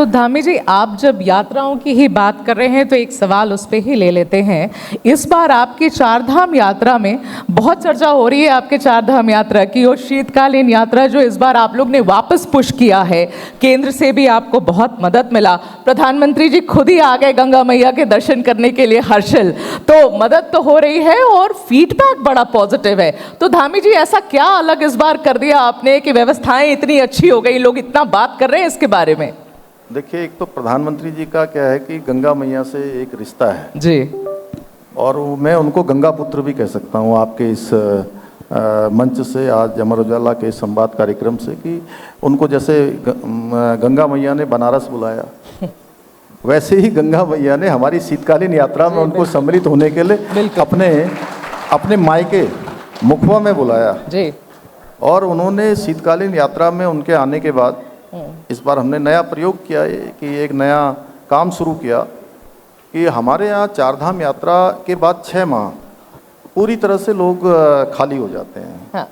तो धामी जी, आप जब यात्राओं की ही बात कर रहे हैं तो एक सवाल उस पे ही ले लेते हैं। इस बार आपकी चारधाम यात्रा में बहुत चर्चा हो रही है आपके चारधाम यात्रा की, और शीतकालीन यात्रा जो इस बार आप लोग ने वापस पुश किया है, केंद्र से भी आपको बहुत मदद मिला। प्रधानमंत्री जी खुद ही आ गए गंगा मैया के दर्शन करने के लिए हर्षिल, तो मदद तो हो रही है और फीडबैक बड़ा पॉजिटिव है। तो धामी जी, ऐसा क्या अलग इस बार कर दिया आपने कि व्यवस्थाएं इतनी अच्छी हो गई, लोग इतना बात कर रहे हैं इसके बारे में? देखिए, एक तो प्रधानमंत्री जी का क्या है कि गंगा मैया से एक रिश्ता है जी, और मैं उनको गंगा पुत्र भी कह सकता हूँ आपके इस मंच से, आज अमर उजाला के संवाद कार्यक्रम से, कि उनको जैसे गंगा मैया ने बनारस बुलाया वैसे ही गंगा मैया ने हमारी शीतकालीन यात्रा में उनको सम्मिलित होने के लिए अपने मायके मुखवा में बुलाया जी। और उन्होंने शीतकालीन यात्रा में उनके आने के बाद इस बार हमने नया प्रयोग किया कि एक नया काम शुरू किया कि हमारे यहाँ चारधाम यात्रा के बाद 6 माह पूरी तरह से लोग खाली हो जाते हैं। हाँ।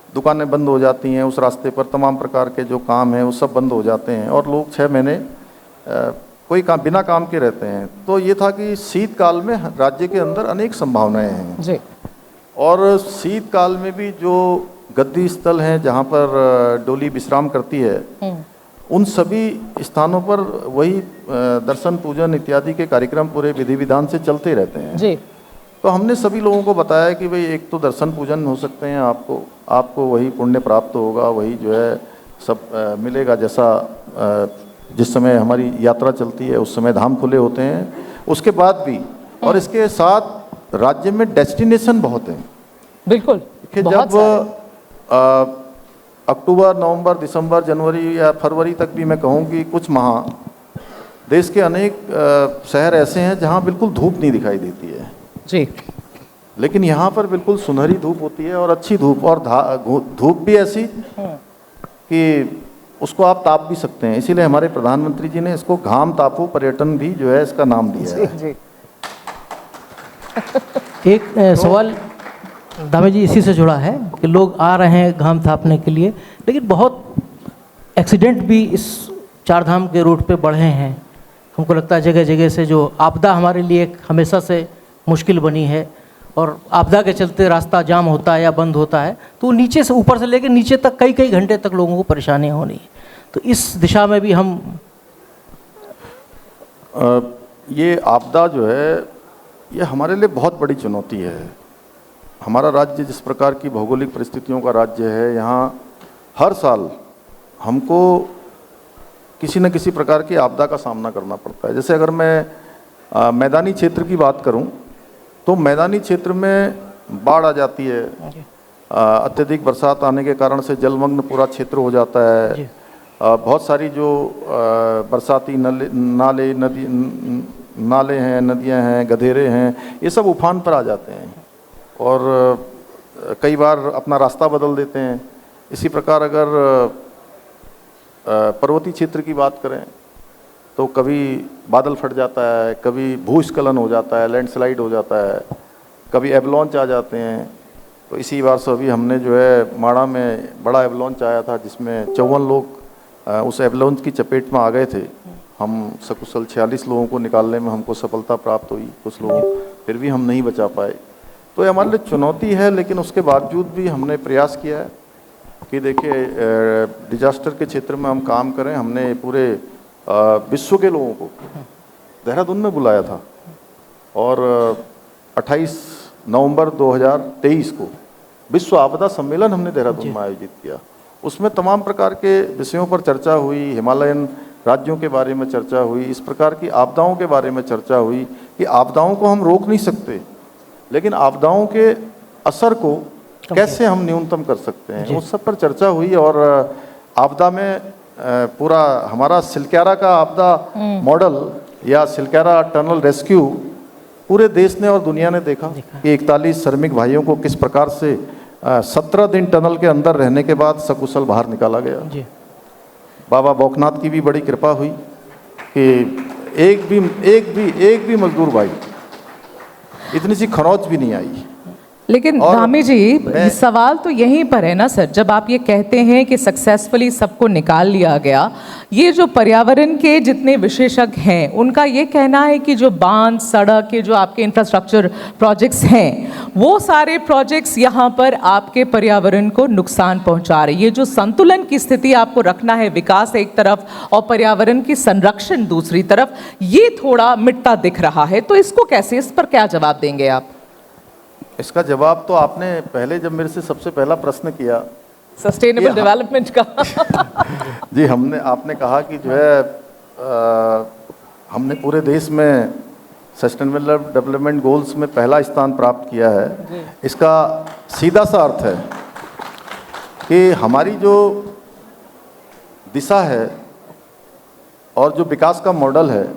दुकानें बंद हो जाती हैं, उस रास्ते पर तमाम प्रकार के जो काम हैं वो सब बंद हो जाते हैं और लोग 6 महीने कोई काम बिना काम के रहते हैं। तो ये था कि शीतकाल में राज्य के अंदर अनेक संभावनाएं हैं जी। और शीतकाल में भी जो गद्दी स्थल हैं जहाँ पर डोली विश्राम करती है, उन सभी स्थानों पर वही दर्शन पूजन इत्यादि के कार्यक्रम पूरे विधि विधान से चलते रहते हैं जी। तो हमने सभी लोगों को बताया कि भाई एक तो दर्शन पूजन हो सकते हैं, आपको वही पुण्य प्राप्त होगा, वही जो है सब मिलेगा जैसा जिस समय हमारी यात्रा चलती है उस समय धाम खुले होते हैं, उसके बाद भी। और इसके साथ राज्य में डेस्टिनेशन बहुत हैं। बिल्कुल, जब अक्टूबर, नवंबर, दिसंबर, जनवरी या फरवरी तक भी मैं कहूँ कि कुछ माह देश के अनेक शहर ऐसे हैं जहाँ बिल्कुल धूप नहीं दिखाई देती है जी, लेकिन यहाँ पर बिल्कुल सुनहरी धूप होती है और अच्छी धूप, और धूप भी ऐसी कि उसको आप ताप भी सकते हैं। इसीलिए हमारे प्रधानमंत्री जी ने इसको घाम तापू पर्यटन भी जो है इसका नाम दिया है जी। एक सवाल धामी जी इसी से जुड़ा है कि लोग आ रहे हैं घाम तापने के लिए, लेकिन बहुत एक्सीडेंट भी इस चारधाम के रूट पे बढ़े हैं। हमको लगता है जगह जगह से जो आपदा हमारे लिए एक हमेशा से मुश्किल बनी है, और आपदा के चलते रास्ता जाम होता है या बंद होता है, तो नीचे से ऊपर से लेकर नीचे तक कई घंटे तक लोगों को परेशानियाँ होनी है। तो इस दिशा में भी हम ये आपदा जो है ये हमारे लिए बहुत बड़ी चुनौती है। हमारा राज्य जिस प्रकार की भौगोलिक परिस्थितियों का राज्य है, यहाँ हर साल हमको किसी न किसी प्रकार की आपदा का सामना करना पड़ता है। जैसे अगर मैं मैदानी क्षेत्र की बात करूं तो मैदानी क्षेत्र में बाढ़ आ जाती है, अत्यधिक बरसात आने के कारण से जलमग्न पूरा क्षेत्र हो जाता है। बहुत सारी जो बरसाती नाले हैं, नदियां हैं, गधेरे हैं, ये सब उफान पर आ जाते हैं और कई बार अपना रास्ता बदल देते हैं। इसी प्रकार अगर पर्वतीय क्षेत्र की बात करें तो कभी बादल फट जाता है, कभी भूस्खलन हो जाता है, लैंडस्लाइड हो जाता है, कभी एवलॉन्च आ जाते हैं। तो इसी बार से अभी हमने जो है माड़ा में बड़ा एवलॉन्च आया था जिसमें 54 लोग उस एवलॉन्च की चपेट में आ गए थे। हम सकुशल 46 लोगों को निकालने में हमको सफलता प्राप्त हुई, कुछ लोगों फिर भी हम नहीं बचा पाए। तो ये हमारे लिए चुनौती है, लेकिन उसके बावजूद भी हमने प्रयास किया है कि देखिए डिजास्टर के क्षेत्र में हम काम करें। हमने पूरे विश्व के लोगों को देहरादून में बुलाया था और 28 नवंबर 2023 को विश्व आपदा सम्मेलन हमने देहरादून में आयोजित किया। उसमें तमाम प्रकार के विषयों पर चर्चा हुई, हिमालयन राज्यों के बारे में चर्चा हुई, इस प्रकार की आपदाओं के बारे में चर्चा हुई कि आपदाओं को हम रोक नहीं सकते, लेकिन आपदाओं के असर को कैसे हम न्यूनतम कर सकते हैं, उस सब पर चर्चा हुई। और आपदा में पूरा हमारा सिलक्यारा का आपदा मॉडल या सिलक्यारा टनल रेस्क्यू पूरे देश ने और दुनिया ने देखा कि 41 श्रमिक भाइयों को किस प्रकार से 17 दिन टनल के अंदर रहने के बाद सकुशल बाहर निकाला गया जी। बाबा बौखनाथ की भी बड़ी कृपा हुई कि एक भी मजदूर भाई इतनी सी खरौच भी नहीं आई। लेकिन और धामी जी, मैं- सवाल तो यहीं पर है ना सर, जब आप ये कहते हैं कि सक्सेसफुली सबको निकाल लिया गया, ये जो पर्यावरण के जितने विशेषज्ञ हैं उनका ये कहना है कि जो बांध, सड़क के जो आपके इंफ्रास्ट्रक्चर प्रोजेक्ट्स हैं, वो सारे प्रोजेक्ट्स यहाँ पर आपके पर्यावरण को नुकसान पहुँचा रहे। ये जो संतुलन की स्थिति आपको रखना है, विकास एक तरफ और पर्यावरण की संरक्षण दूसरी तरफ, ये थोड़ा मिटता दिख रहा है, तो इसको कैसे, इस पर क्या जवाब देंगे आप? इसका जवाब तो आपने पहले जब मेरे से सबसे पहला प्रश्न किया सस्टेनेबल डेवलपमेंट का जी, आपने कहा कि जो है हमने पूरे देश में सस्टेनेबल डेवलपमेंट गोल्स में पहला स्थान प्राप्त किया है। इसका सीधा सा अर्थ है कि हमारी जो दिशा है और जो विकास का मॉडल है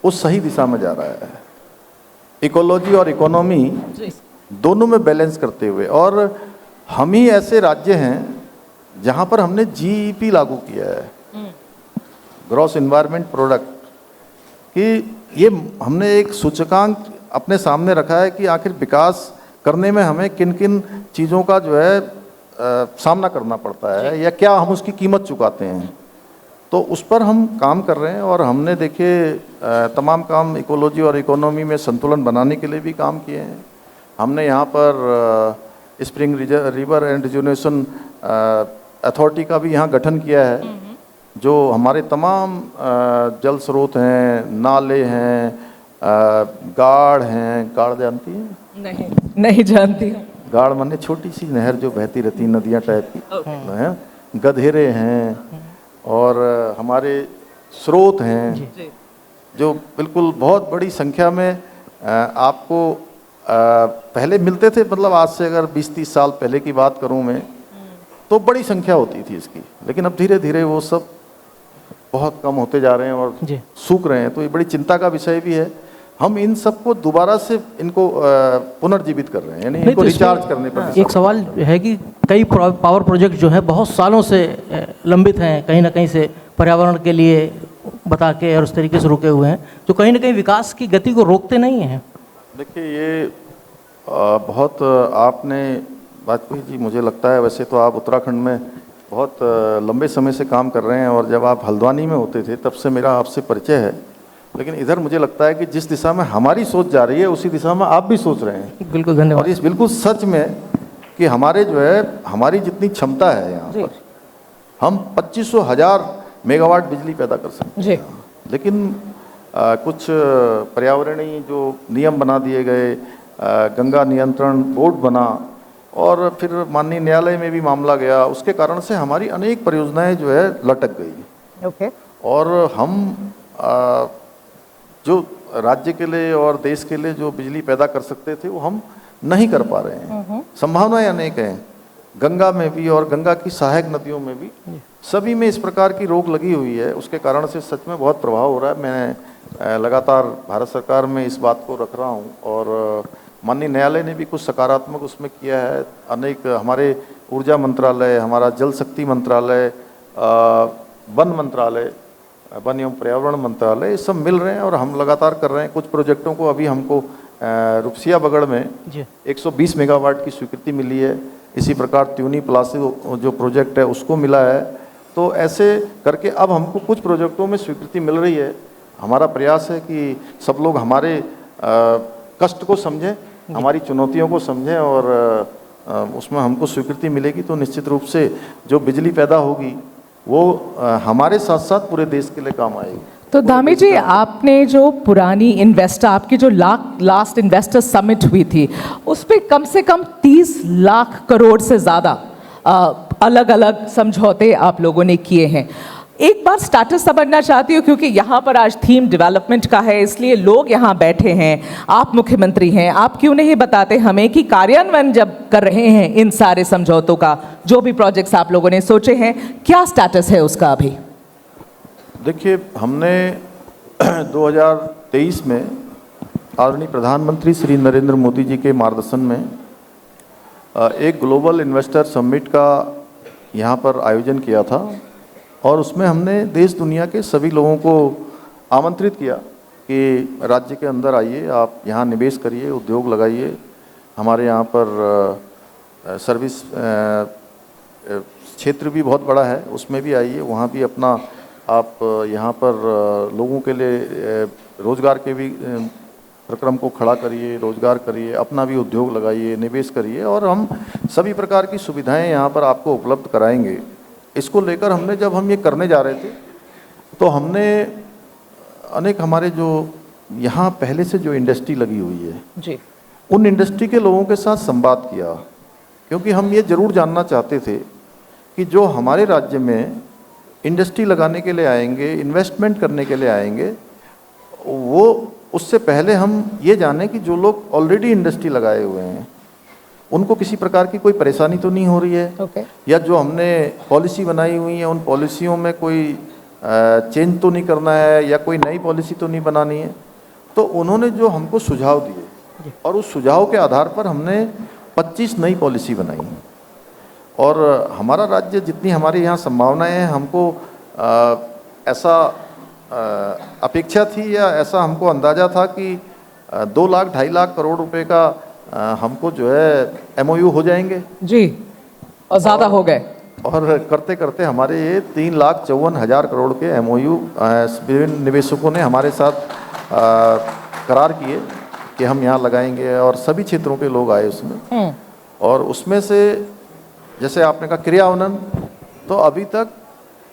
वो सही दिशा में जा रहा है, इकोलॉजी और इकोनॉमी दोनों में बैलेंस करते हुए। और हम ही ऐसे राज्य हैं जहां पर हमने जीईपी लागू किया है, ग्रॉस एनवायरनमेंट प्रोडक्ट, कि ये हमने एक सूचकांक अपने सामने रखा है कि आखिर विकास करने में हमें किन किन चीज़ों का जो है सामना करना पड़ता है या क्या हम उसकी कीमत चुकाते हैं। तो उस पर हम काम कर रहे हैं और हमने देखिए तमाम काम इकोलॉजी और इकोनॉमी में संतुलन बनाने के लिए भी काम किए हैं। हमने यहाँ पर स्प्रिंग रिवर एंड रिजुनेशन अथॉरिटी का भी यहाँ गठन किया है, जो हमारे तमाम जल स्रोत हैं, नाले हैं, गाड़ हैं। गाड़ जानती हैं? नहीं जानती। गाड़ माने छोटी सी नहर जो बहती रहती, नदियाँ टाइप की हैं। गधेरे हैं और हमारे स्रोत हैं जो बिल्कुल बहुत बड़ी संख्या में आपको पहले मिलते थे। मतलब आज से अगर 20-30 साल पहले की बात करूं मैं, तो बड़ी संख्या होती थी इसकी, लेकिन अब धीरे धीरे वो सब बहुत कम होते जा रहे हैं और सूख रहे हैं। तो ये बड़ी चिंता का विषय भी है। हम इन सबको दोबारा से इनको पुनर्जीवित कर रहे हैं, यानी इनको रिचार्ज करने पर। एक सवाल है कि कई पावर प्रोजेक्ट जो है बहुत सालों से लंबित हैं, कहीं ना कहीं से पर्यावरण के लिए बता के और उस तरीके से रुके हुए हैं, जो कहीं ना कहीं विकास की गति को रोकते नहीं हैं। देखिए, ये बहुत आपने वाजपेयी जी, मुझे लगता है वैसे तो आप उत्तराखंड में बहुत लंबे समय से काम कर रहे हैं और जब आप हल्द्वानी में होते थे तब से मेरा आपसे परिचय है, लेकिन इधर मुझे लगता है कि जिस दिशा में हमारी सोच जा रही है उसी दिशा में आप भी सोच रहे हैं। बिल्कुल, धन्यवाद। और इस बिल्कुल सच में कि हमारे जो है हमारी जितनी क्षमता है यहाँ पर, हम 25,000 मेगावाट बिजली पैदा कर सकते हैं, लेकिन कुछ पर्यावरणीय जो नियम बना दिए गए, गंगा नियंत्रण बोर्ड बना और फिर माननीय न्यायालय में भी मामला गया, उसके कारण से हमारी अनेक परियोजनाएं जो है लटक गई। और हम जो राज्य के लिए और देश के लिए जो बिजली पैदा कर सकते थे वो हम नहीं कर पा रहे हैं। संभावनाएं अनेक हैं, गंगा में भी और गंगा की सहायक नदियों में भी, सभी में इस प्रकार की रोक लगी हुई है। उसके कारण से सच में बहुत प्रभाव हो रहा है। मैं लगातार भारत सरकार में इस बात को रख रहा हूँ और माननीय न्यायालय ने भी कुछ सकारात्मक उसमें किया है। अनेक हमारे ऊर्जा मंत्रालय, हमारा जल शक्ति मंत्रालय, वन मंत्रालय, वन एवं पर्यावरण मंत्रालय, ये सब मिल रहे हैं और हम लगातार कर रहे हैं। कुछ प्रोजेक्टों को अभी हमको रुपसिया बगड़ में 120 मेगावाट की स्वीकृति मिली है। इसी प्रकार त्यूनी प्लासी जो प्रोजेक्ट है उसको मिला है। तो ऐसे करके अब हमको कुछ प्रोजेक्टों में स्वीकृति मिल रही है। हमारा प्रयास है कि सब लोग हमारे कष्ट को समझें, हमारी चुनौतियों को समझें और उसमें हमको स्वीकृति मिलेगी तो निश्चित रूप से जो बिजली पैदा होगी वो हमारे साथ साथ पूरे देश के लिए काम आएगी। तो धामी जी, आपने जो पुरानी इन्वेस्टर, आपकी जो लास्ट इन्वेस्टर समिट हुई थी, उस पर कम से कम 30 लाख करोड़ से ज़्यादा अलग अलग समझौते आप लोगों ने किए हैं। एक बार स्टेटस समझना चाहती हूँ, क्योंकि यहाँ पर आज थीम डेवलपमेंट का है, इसलिए लोग यहाँ बैठे हैं, आप मुख्यमंत्री हैं, आप क्यों नहीं बताते हमें कि कार्यान्वयन जब कर रहे हैं इन सारे समझौतों का, जो भी प्रोजेक्ट्स आप लोगों ने सोचे हैं, क्या स्टेटस है उसका अभी? देखिए, हमने 2023 में आदरणीय प्रधानमंत्री श्री नरेंद्र मोदी जी के मार्गदर्शन में एक ग्लोबल इन्वेस्टर समिट का यहाँ पर आयोजन किया था और उसमें हमने देश दुनिया के सभी लोगों को आमंत्रित किया कि राज्य के अंदर आइए, आप यहाँ निवेश करिए, उद्योग लगाइए। हमारे यहाँ पर सर्विस क्षेत्र भी बहुत बड़ा है, उसमें भी आइए, वहाँ भी अपना आप यहाँ पर लोगों के लिए रोज़गार के भी प्रक्रम को खड़ा करिए, रोज़गार करिए, अपना भी उद्योग लगाइए, निवेश करिए, और हम सभी प्रकार की सुविधाएं यहाँ पर आपको उपलब्ध कराएंगे। इसको लेकर हमने, जब हम ये करने जा रहे थे तो हमने अनेक हमारे जो यहाँ पहले से जो इंडस्ट्री लगी हुई है जी, उन इंडस्ट्री के लोगों के साथ संवाद किया, क्योंकि हम ये ज़रूर जानना चाहते थे कि जो हमारे राज्य में इंडस्ट्री लगाने के लिए आएंगे, इन्वेस्टमेंट करने के लिए आएंगे, वो उससे पहले हम ये जानें कि जो लोग ऑलरेडी इंडस्ट्री लगाए हुए हैं उनको किसी प्रकार की कोई परेशानी तो नहीं हो रही है, ओके, या जो हमने पॉलिसी बनाई हुई है उन पॉलिसियों में कोई चेंज तो नहीं करना है, या कोई नई पॉलिसी तो नहीं बनानी है। तो उन्होंने जो हमको सुझाव दिए और उस सुझाव के आधार पर हमने 25 नई पॉलिसी बनाई, और हमारा राज्य, जितनी हमारे यहाँ संभावनाएं हैं, हमको ऐसा अपेक्षा थी या ऐसा हमको अंदाज़ा था कि 2 लाख 2.5 लाख करोड़ रुपए का हमको जो है MOU हो जाएंगे जी, और ज़्यादा हो गए, और करते करते हमारे ये 3,54,000 करोड़ के MOU विभिन्न निवेशकों ने हमारे साथ करार किए कि हम यहाँ लगाएंगे, और सभी क्षेत्रों के लोग आए उसमें। और उसमें से जैसे आपने कहा क्रियान्वयन, तो अभी तक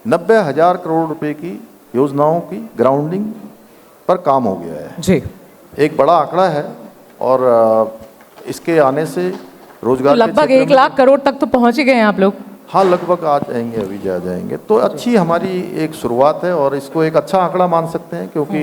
90,000 करोड़ रुपए की योजनाओं की ग्राउंडिंग पर काम हो गया है जी, एक बड़ा आंकड़ा है, और इसके आने से रोजगार तो लगभग 1 लाख करोड़ तक तो पहुंच ही गए हैं आप लोग। हाँ, लगभग आ जाएंगे, अभी जा जाएंगे। तो अच्छी हमारी एक शुरुआत है, और इसको एक अच्छा आंकड़ा मान सकते हैं, क्योंकि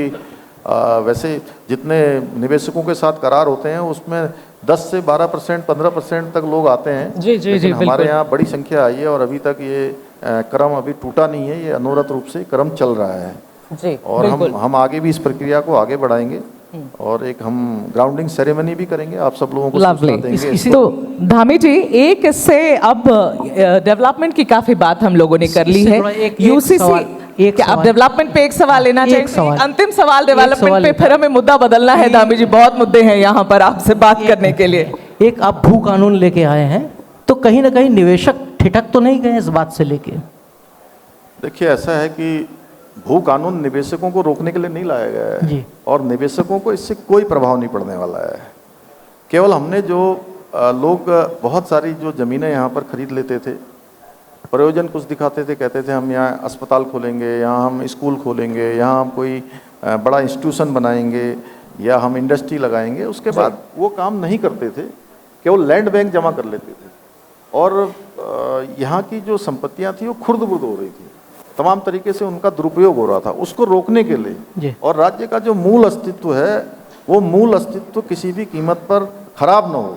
वैसे जितने निवेशकों के साथ करार होते हैं उसमें 10 से 12%, 15% तक लोग आते हैं। जी जी जी, हमारे यहाँ बड़ी संख्या आई है, और अभी तक ये क्रम अभी टूटा नहीं है, ये अनवरत रूप से क्रम चल रहा है जी, और हम आगे भी इस प्रक्रिया को आगे बढ़ाएंगे, और एक हम ग्राउंडिंग सेरेमनी भी करेंगे, आप सब लोगों को सूचना देंगे। तो धामी जी, एक इससे अब डेवलपमेंट की काफी बात हम लोगों ने कर ली है। यूसीसी, अब डेवलपमेंट पे एक सवाल लेना चाहिए, अंतिम सवाल डेवलपमेंट पे, फिर हमें मुद्दा बदलना है। धामी जी, बहुत मुद्दे हैं यहाँ पर आपसे बात करने के लिए। एक आप भू कानून लेके आए हैं, तो कहीं ना कहीं निवेशक ठिठक तो नहीं गए इस बात से लेके? देखिए, ऐसा है कि भू कानून निवेशकों को रोकने के लिए नहीं लाया गया है जी, और निवेशकों को इससे कोई प्रभाव नहीं पड़ने वाला है। केवल हमने जो लोग बहुत सारी जो ज़मीनें यहाँ पर खरीद लेते थे, प्रयोजन कुछ दिखाते थे, कहते थे हम यहाँ अस्पताल खोलेंगे, यहाँ हम स्कूल खोलेंगे, यहाँ हम कोई बड़ा इंस्टीट्यूशन बनाएंगे, या हम इंडस्ट्री लगाएंगे, उसके बाद वो काम नहीं करते थे, केवल लैंड बैंक जमा कर लेते थे, और यहाँ की जो संपत्तियाँ थी वो खुर्द-बुर्द हो रही थी, तमाम तरीके से उनका दुरुपयोग हो रहा था। उसको रोकने के लिए, और राज्य का जो मूल अस्तित्व है, वो मूल अस्तित्व किसी भी कीमत पर खराब न हो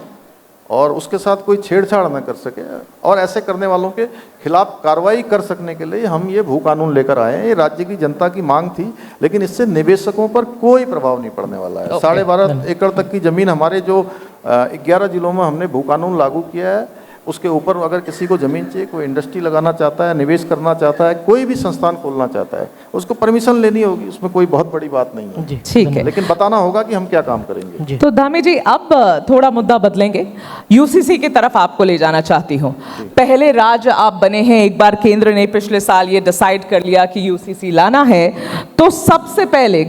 और उसके साथ कोई छेड़छाड़ न कर सके, और ऐसे करने वालों के खिलाफ कार्रवाई कर सकने के लिए हम ये भू कानून लेकर आए हैं। ये राज्य की जनता की मांग थी, लेकिन इससे निवेशकों पर कोई प्रभाव नहीं पड़ने वाला है। 12.5 एकड़ तक की जमीन हमारे जो 11 जिलों में हमने भू कानून लागू किया है, उसके ऊपर अगर किसी को ज़मीन चाहिए, कोई इंडस्ट्री लगाना चाहता है, निवेश करना चाहता है, कोई भी संस्थान खोलना चाहता है, उसको परमिशन लेनी होगी, उसमें कोई बहुत बड़ी बात नहीं है। ठीक है, लेकिन बताना होगा कि हम क्या काम करेंगे। तो धामी जी, अब थोड़ा मुद्दा बदलेंगे, यूसीसी की तरफ आपको ले जाना चाहती हूँ। पहले राज्य आप बने हैं, एक बार केंद्र ने पिछले साल ये डिसाइड कर लिया कि यूसीसी लाना है, तो सबसे पहले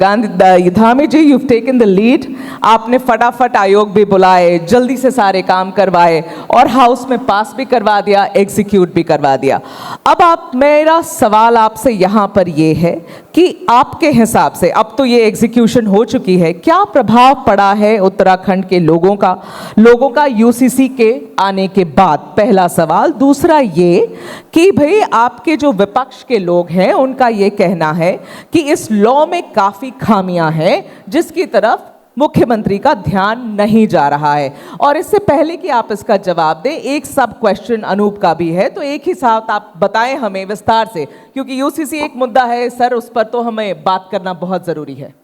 धामी जी, यू टेकन द लीड, आपने फटाफट आयोग भी बुलाए, जल्दी से सारे काम करवाए, और हाउस में पास भी करवा दिया, एग्जीक्यूट भी करवा दिया। अब मेरा सवाल आपसे यहाँ पर ये है कि आपके हिसाब से अब तो ये एग्जीक्यूशन हो चुकी है, क्या प्रभाव पड़ा है उत्तराखंड के लोगों का यूसीसी के आने के बाद? पहला सवाल। दूसरा ये कि भाई आपके जो विपक्ष के लोग हैं उनका ये कहना है कि इस लॉ में काफी खामियां हैं जिसकी तरफ मुख्यमंत्री का ध्यान नहीं जा रहा है। और इससे पहले कि आप इसका जवाब दें, एक सब क्वेश्चन अनूप का भी है, तो एक ही साथ आप बताएं हमें विस्तार से, क्योंकि यूसीसी एक मुद्दा है सर, उस पर तो हमें बात करना बहुत ज़रूरी है।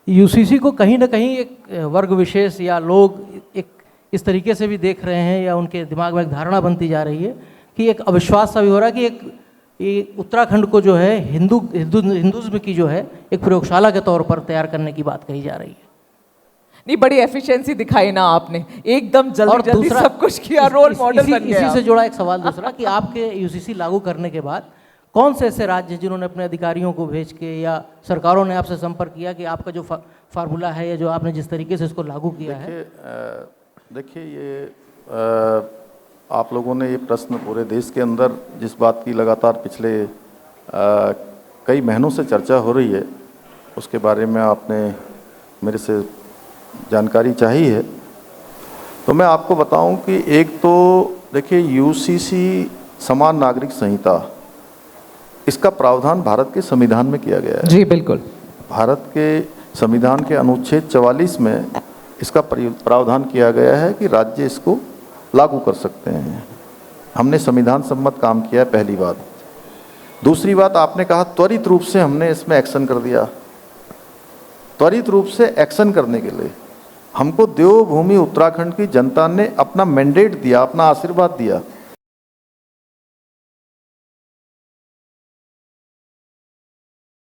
यूसीसी को कहीं ना कहीं एक वर्ग विशेष या लोग एक इस तरीके से भी देख रहे हैं, या उनके दिमाग में एक धारणा बनती जा रही है कि एक अविश्वास सा भी हो रहा है कि एक उत्तराखंड को जो है हिंदुज़्म की जो है एक प्रयोगशाला के तौर पर तैयार करने की बात कही जा रही है। नहीं, बड़ी एफिशिएंसी दिखाई ना आपने, एकदम जल्दी जल्दी सब कुछ किया, रोल मॉडल बन गया। इसी से जुड़ा एक सवाल दूसरा कि आपके यूसीसी लागू करने के बाद कौन से ऐसे राज्य हैं जिन्होंने अपने अधिकारियों को भेज के या सरकारों ने आपसे संपर्क किया कि आपका जो फार्मूला है या जो आपने जिस तरीके से इसको लागू किया है? देखिए ये आप लोगों ने ये प्रश्न पूरे देश के अंदर जिस बात की लगातार पिछले कई महीनों से चर्चा हो रही है, उसके बारे में आपने मेरे से जानकारी चाहिए है, तो मैं आपको बताऊं कि एक तो देखिए यूसीसी समान नागरिक संहिता, इसका प्रावधान भारत के संविधान में किया गया है। जी बिल्कुल। भारत के संविधान के अनुच्छेद 44 में इसका प्रावधान किया गया है कि राज्य इसको लागू कर सकते हैं। हमने संविधान सम्मत काम किया है, पहली बात। दूसरी बात, आपने कहा त्वरित रूप से हमने इसमें एक्शन कर दिया। त्वरित रूप से एक्शन करने के लिए हमको देवभूमि उत्तराखंड की जनता ने अपना मैंडेट दिया, अपना आशीर्वाद दिया।